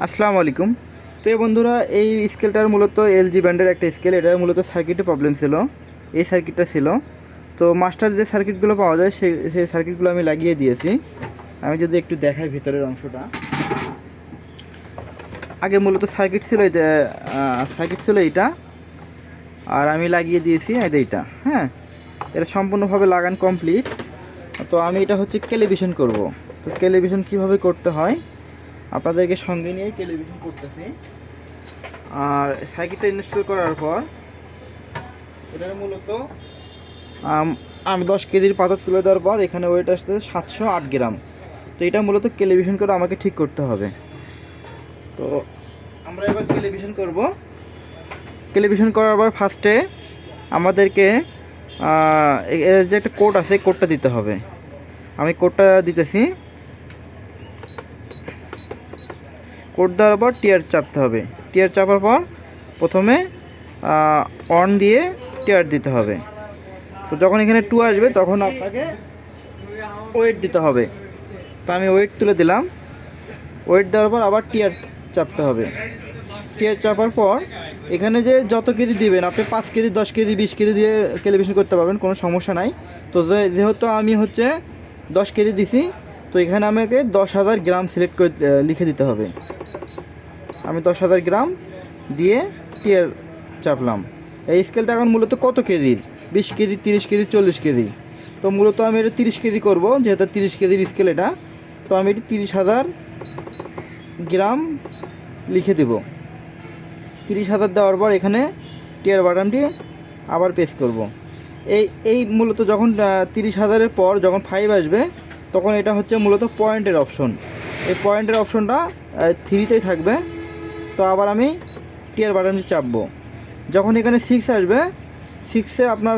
আসসালামু আলাইকুম। তো এই বন্ধুরা, এই স্কেলটার মূলত এলজি ব্র্যান্ডের একটা স্কেল। এটার মূলত সার্কিটে প্রবলেম ছিল, এই সার্কিটটা ছিল। তো মাস্টার যে সার্কিটগুলো পাওয়া যায় সেই সার্কিটগুলো আমি লাগিয়ে দিয়েছি। আমি যদি একটু দেখাই ভিতরের অংশটা, আগে মূলত সার্কিট ছিল এইটা, আর আমি লাগিয়ে দিয়েছি এইটা। হ্যাঁ, এটা সম্পূর্ণভাবে লাগান কমপ্লিট। তো আমি এটা হচ্ছে ক্যালিব্রেশন করব। তো ক্যালিব্রেশন কীভাবে করতে হয় আপনাদেরকে সঙ্গে নিয়ে ক্যালিব্রেশন করতেছি। আর সার্কিটটা ইনস্টল করার পর এটার মূলত আমি 10 কেজির পাথর তুলে দেওয়ার পর এখানে ওয়েট আসতে 708 গ্রাম। তো এটা মূলত ক্যালিব্রেশন করে আমাকে ঠিক করতে হবে। তো আমরা এবার ক্যালিব্রেশন করব। ক্যালিব্রেশন করার পর ফার্স্টে আমাদেরকে এর যে একটা কোড আছে, কোডটা দিতে হবে। আমি কোডটা দিতেছি। কোড দেওয়ার পর টিয়ার চাপতে হবে। টিয়ার চাপার পর প্রথমে অন দিয়ে টিয়ার দিতে হবে। তো যখন এখানে 2 আসবে তখন আপনাকে ওয়েট দিতে হবে। তো আমি ওয়েট তুলে দিলাম। ওয়েট দেওয়ার পর আবার টিয়ার চাপতে হবে। টিয়ার চাপার পর এখানে যে যত কেজি দিবেন, আপনি 5 কেজি, 10 কেজি, 20 কেজি দিয়ে ক্যালিব্রেশন করতে পারবেন, কোনো সমস্যা নাই। তো যেহেতু আমি 10 কেজি দিছি, তো এখানে আমাকে 10,000 গ্রাম সিলেক্ট করে লিখে দিতে হবে। আমি 10,000 গ্রাম দিয়ে টিয়ার চাপলাম। এই স্কেলটা এখন মূলত কত কেজির? 20 কেজি, 30 কেজি, 40 কেজি। তো মূলত আমি এটা 30 কেজি করব, যেহেতু 30 কেজির স্কেল এটা। তো আমি এটি 30,000 গ্রাম লিখে দেব। 30,000 দেওয়ার পর এখানে টিয়ার বাটনটি আবার প্রেস করব। এই মূলত যখন 30,000-এর পর যখন 5 আসবে, তখন এটা হচ্ছে মূলত পয়েন্টের অপশন। এই পয়েন্টের অপশনটা 3-তেই থাকবে। তো আবার আমি টিয়ার বাটনটি চাপবো। যখন এখানে 6 আসবে, 6-এ আপনার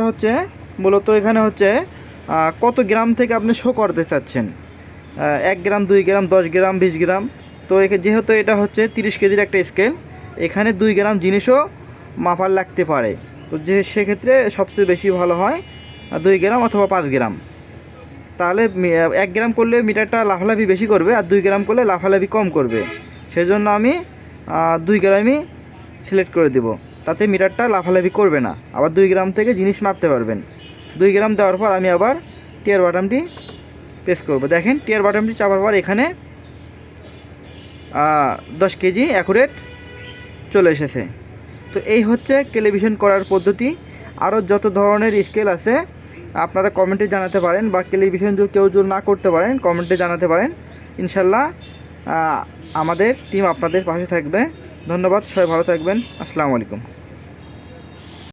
মূলত এখানে কত গ্রাম থেকে আপনি শো করতে চাচ্ছেন। 1 গ্রাম, 2 গ্রাম, 10 গ্রাম, 20 গ্রাম। তো যেহেতু এটা 30 কেজির একটা স্কেল, এখানে 2 গ্রাম জিনিসও মাপার লাগতে পারে। তো সেক্ষেত্রে সবচেয়ে বেশি ভালো হয় 2 গ্রাম অথবা 5 গ্রাম। তাহলে 1 গ্রাম করলে মিটারটা লাফালাফি বেশি করবে, আর 2 গ্রাম করলে লাফালাফি কম করবে। সেজন্য আমি 2 গ্রামই সিলেক্ট করে দেব, তাতে মিটারটা লাফালাফি করবে না। আবার 2 গ্রাম থেকে জিনিস মাপতে পারবেন। 2 গ্রাম দেওয়ার পর আমি আবার টিয়ার বাটনটি প্রেস করব। দেখেন, টিয়ার বাটনটি চাপার পর এখানে 10 কেজি অ্যাকুরেট চলে এসেছে। তো এই হচ্ছে ক্যালিব্রেশন করার পদ্ধতি। আরও যত ধরনের স্কেল আছে আপনারা কমেন্টে জানাতে পারেন, বা ক্যালিব্রেশন কেউ যদি না করতে পারেন কমেন্টে জানাতে পারেন। ইনশাল্লাহ আমাদের টিম আপনাদের পাশে থাকবে। ধন্যবাদ, সবাই ভালো থাকবেন। আসসালামু আলাইকুম।